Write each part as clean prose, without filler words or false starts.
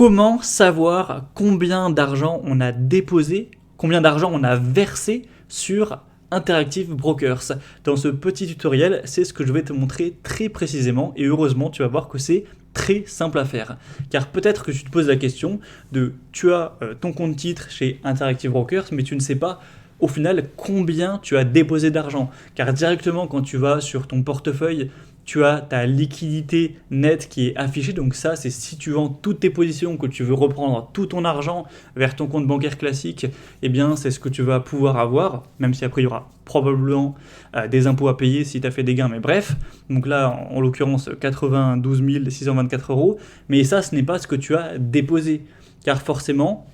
Comment savoir combien d'argent on a déposé, combien d'argent on a versé sur Interactive Brokers? Dans ce petit tutoriel, c'est ce que je vais te montrer très précisément et heureusement, tu vas voir que c'est très simple à faire. Car peut-être que tu te poses la question de tu as ton compte titre chez Interactive Brokers, mais tu ne sais pas au final combien tu as déposé d'argent. Car directement quand tu vas sur ton portefeuille, tu as ta liquidité nette qui est affichée. Donc ça, c'est si tu vends toutes tes positions, que tu veux reprendre tout ton argent vers ton compte bancaire classique, eh bien c'est ce que tu vas pouvoir avoir, même si après il y aura probablement des impôts à payer si tu as fait des gains, mais bref. Donc là, en l'occurrence, 92 624 euros. Mais ça, ce n'est pas ce que tu as déposé. Car forcément,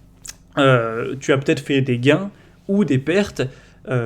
tu as peut-être fait des gains ou des pertes.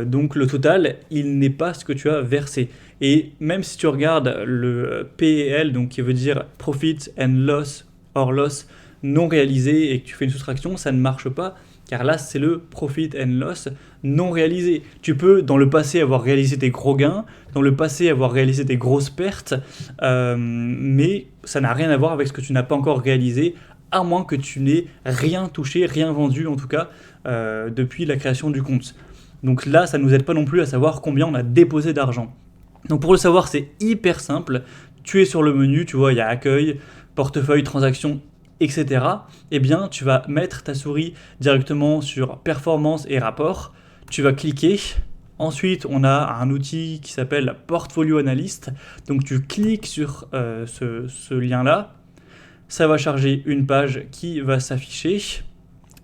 Donc le total, il n'est pas ce que tu as versé. Et même si tu regardes le PL, donc qui veut dire Profit and Loss or Loss non réalisé, et que tu fais une soustraction, ça ne marche pas, car là c'est le Profit and Loss non réalisé. Tu peux dans le passé avoir réalisé des gros gains, dans le passé avoir réalisé des grosses pertes, mais ça n'a rien à voir avec ce que tu n'as pas encore réalisé, à moins que tu n'aies rien touché, rien vendu en tout cas, depuis la création du compte. Donc là, ça ne nous aide pas non plus à savoir combien on a déposé d'argent. Donc pour le savoir, c'est hyper simple. Tu es sur le menu, tu vois, il y a accueil, portefeuille, transactions, etc. Eh bien, tu vas mettre ta souris directement sur performance et rapport. Tu vas cliquer. Ensuite, on a un outil qui s'appelle Portfolio Analyst. Donc tu cliques sur ce lien-là. Ça va charger une page qui va s'afficher.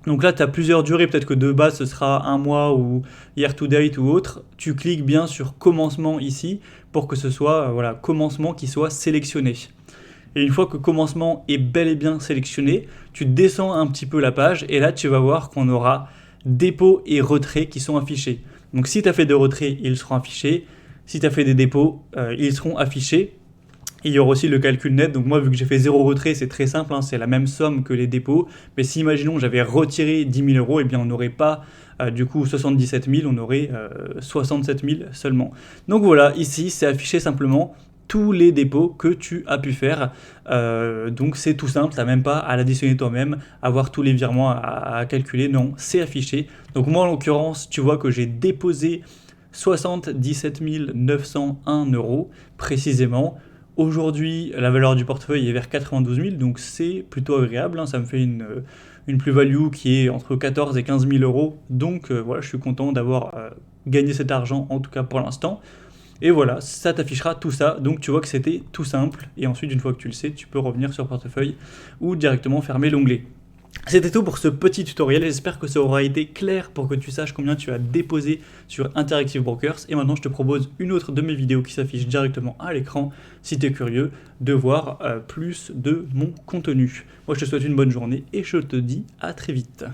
Donc là, tu as plusieurs durées, peut-être que de base, ce sera un mois ou year to date ou autre. Tu cliques bien sur commencement ici pour que ce soit commencement qui soit sélectionné. Et une fois que commencement est bel et bien sélectionné, tu descends un petit peu la page et là, tu vas voir qu'on aura dépôts et retraits qui sont affichés. Donc si tu as fait des retraits, ils seront affichés. Si tu as fait des dépôts, ils seront affichés. Et il y aura aussi le calcul net, donc moi vu que j'ai fait 0 retrait, c'est très simple, hein, c'est la même somme que les dépôts, mais si imaginons j'avais retiré 10 000 euros, eh bien on n'aurait pas du coup 77 000, on aurait 67 000 seulement. Donc voilà, ici c'est affiché simplement tous les dépôts que tu as pu faire, donc c'est tout simple, tu n'as même pas à l'additionner toi-même, avoir tous les virements à calculer, non, c'est affiché. Donc moi en l'occurrence, tu vois que j'ai déposé 77 901 euros précisément. Aujourd'hui, la valeur du portefeuille est vers 92 000, donc c'est plutôt agréable, hein, ça me fait une plus-value qui est entre 14 et 15 000 euros, donc voilà, je suis content d'avoir gagné cet argent, en tout cas pour l'instant. Et voilà, ça t'affichera tout ça, donc tu vois que c'était tout simple, et ensuite, une fois que tu le sais, tu peux revenir sur portefeuille ou directement fermer l'onglet. C'était tout pour ce petit tutoriel, j'espère que ça aura été clair pour que tu saches combien tu as déposé sur Interactive Brokers. Et maintenant je te propose une autre de mes vidéos qui s'affiche directement à l'écran si tu es curieux de voir plus de mon contenu. Moi je te souhaite une bonne journée et je te dis à très vite.